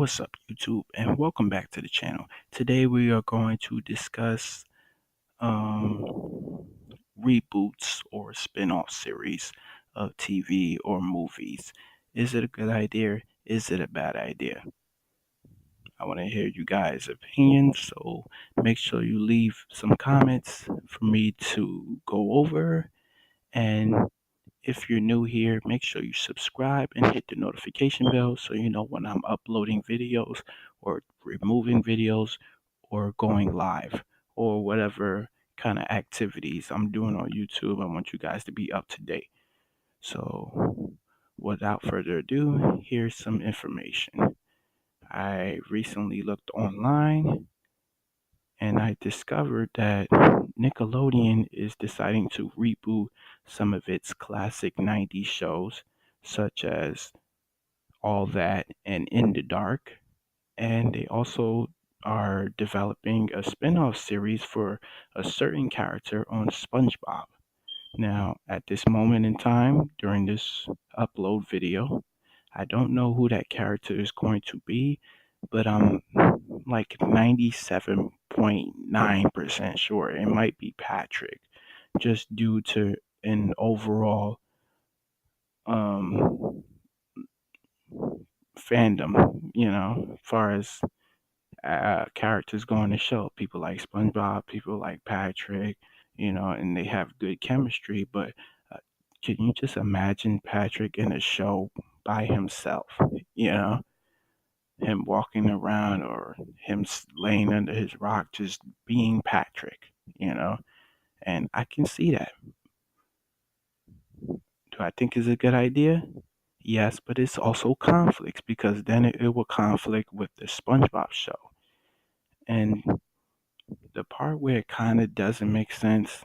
What's up, YouTube, and welcome back to the channel. Today we are going to discuss um, reboots or spin-off series of TV or movies. Is it a good idea? Is it a bad idea? I want to hear you guys' opinions, so make sure you leave some comments for me to go over. And if you're new here, make sure you subscribe and hit the notification bell so you know when I'm uploading videos or removing videos or going live or whatever kind of activities I'm doing on YouTube. I want you guys to be up to date. So, without further ado, here's some information. I recently looked online and I discovered that Nickelodeon is deciding to reboot some of its classic 90s shows, such as All That and In the Dark, and they also are developing a spin-off series for a certain character on SpongeBob. Now, at this moment in time, during this upload video, I don't know who that character is going to be, but I'm like 97.9% sure it might be Patrick, just due to an overall um, fandom, as far as characters go on the show. People like SpongeBob, people like Patrick, and they have good chemistry. But uh, can you just imagine Patrick in a show by himself? You know, him walking around or him laying under his rock, just being Patrick. You know, and I can see that. Do I think it's a good idea? Yes, but it's also conflicts because then it will conflict with the SpongeBob show. And the part where it kind of doesn't make sense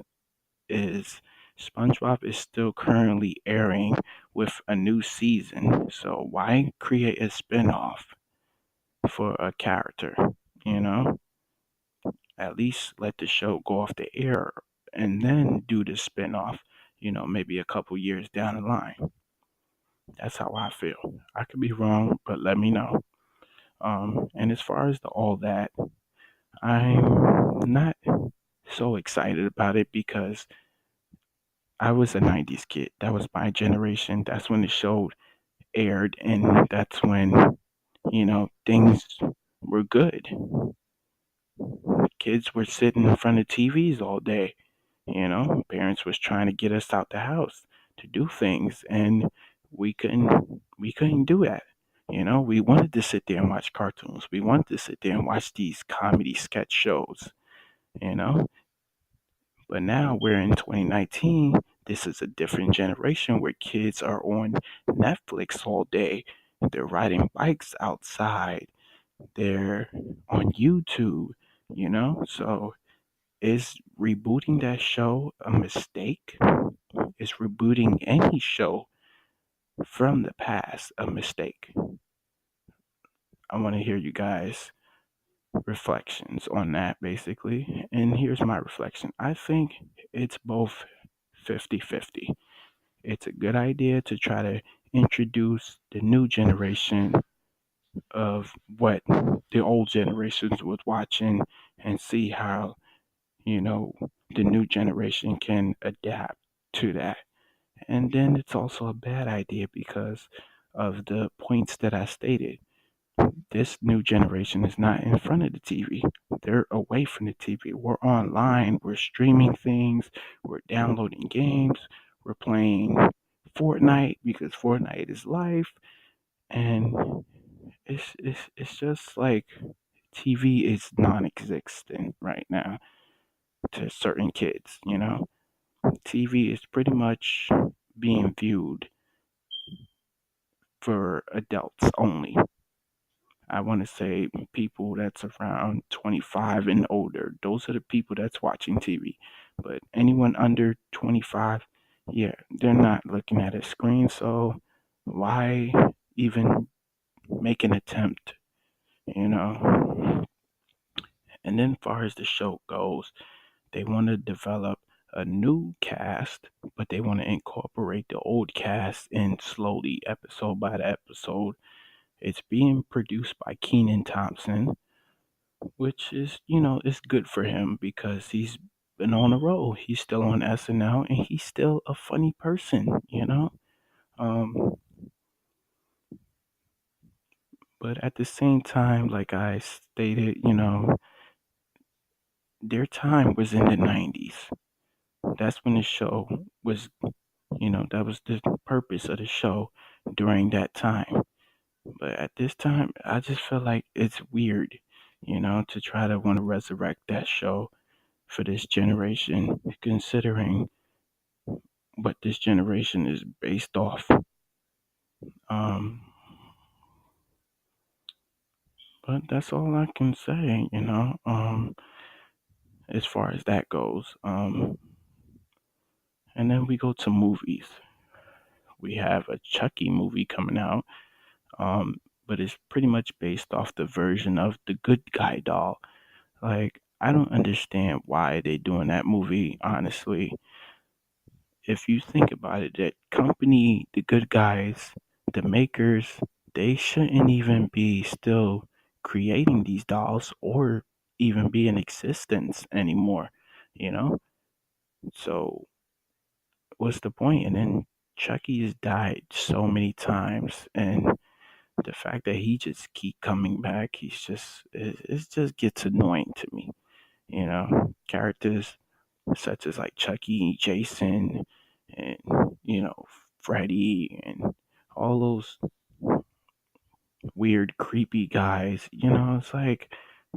is SpongeBob is still currently airing with a new season. So why create a spin-off for a character? You know, at least let the show go off the air and then do the spin-off, maybe a couple years down the line. That's how I feel. I could be wrong, but let me know. And as far as the All That, I'm not so excited about it because I was a 90s kid. That was my generation. That's when the show aired, and that's when, things were good. Kids were sitting in front of TVs all day. Parents was trying to get us out the house to do things, and we couldn't do that. We wanted to sit there and watch cartoons. We wanted to sit there and watch these comedy sketch shows, you know. But now we're in 2019. This is a different generation where kids are on Netflix all day. They're riding bikes outside. They're on YouTube, So is rebooting that show a mistake? Is rebooting any show from the past a mistake? I want to hear you guys' reflections on that, basically. And here's my reflection. I think it's both 50-50. It's a good idea to try to introduce the new generation of what the old generations was watching and see how, you know, the new generation can adapt to that. And then it's also a bad idea because of the points that I stated. This new generation is not in front of the TV. They're away from the TV. We're online. We're streaming things. We're downloading games. We're playing Fortnite because Fortnite is life. And it's just like TV is non-existent right now to certain kids. TV is pretty much being viewed for adults only. I want to say people that's around 25 and older. Those are the people that's watching TV. But anyone under 25, yeah, they're not looking at a screen. So why even make an attempt, you know? And then, as far as the show goes, they want to develop a new cast, but they want to incorporate the old cast in slowly, episode by episode, It's being produced by Keenan Thompson, which is, it's good for him because he's been on a roll. He's still on SNL and he's still a funny person. Um, but at the same time, like I stated, their time was in the 90s. That's when the show was, that was the purpose of the show during that time. But at this time, I just feel like it's weird, to try to want to resurrect that show for this generation, considering what this generation is based off. Um, but that's all I can say, as far as that goes. And then we go to movies. We have a Chucky movie coming out, but it's pretty much based off the version of the Good Guy doll. Like, I don't understand why they doing that movie, honestly. If you think about it, that company, the good guys, the makers, they shouldn't even be still creating these dolls or even be in existence anymore, you know? So what's the point? And then Chucky has died so many times, and the fact that he just keep coming back, it just gets annoying to me. Characters such as like Chucky, Jason, and Freddy, and all those weird, creepy guys. It's like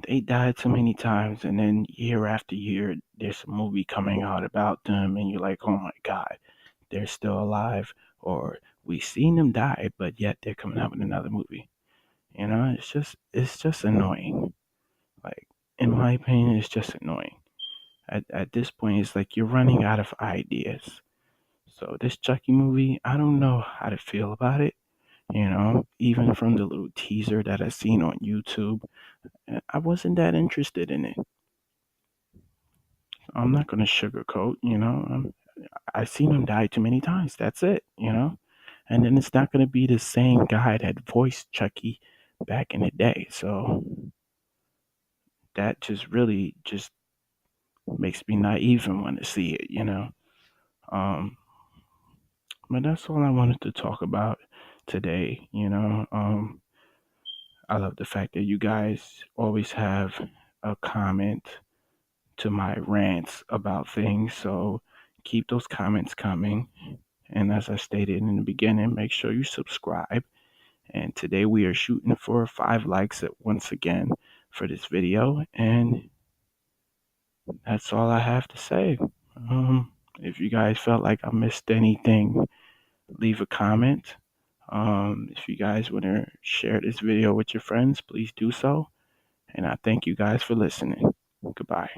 they died so many times, and then year after year, there's a movie coming out about them, and you're like, oh my god, they're still alive, or we seen them die, but yet they're coming out with another movie. It's just annoying. Like, in my opinion, it's just annoying. At this point, it's like you're running out of ideas. So this Chucky movie, I don't know how to feel about it. Even from the little teaser that I seen on YouTube, I wasn't that interested in it. I'm not gonna sugarcoat. I've seen him die too many times. That's it. And then it's not gonna be the same guy that voiced Chucky back in the day. So that just really just makes me not even want to see it. Um, but that's all I wanted to talk about today. I love the fact that you guys always have a comment to my rants about things. So keep those comments coming. And as I stated in the beginning, make sure you subscribe. And today we are shooting for 5 likes at once again for this video. And that's all I have to say. If you guys felt like I missed anything, leave a comment. If you guys want to share this video with your friends, please do so. And I thank you guys for listening. Goodbye.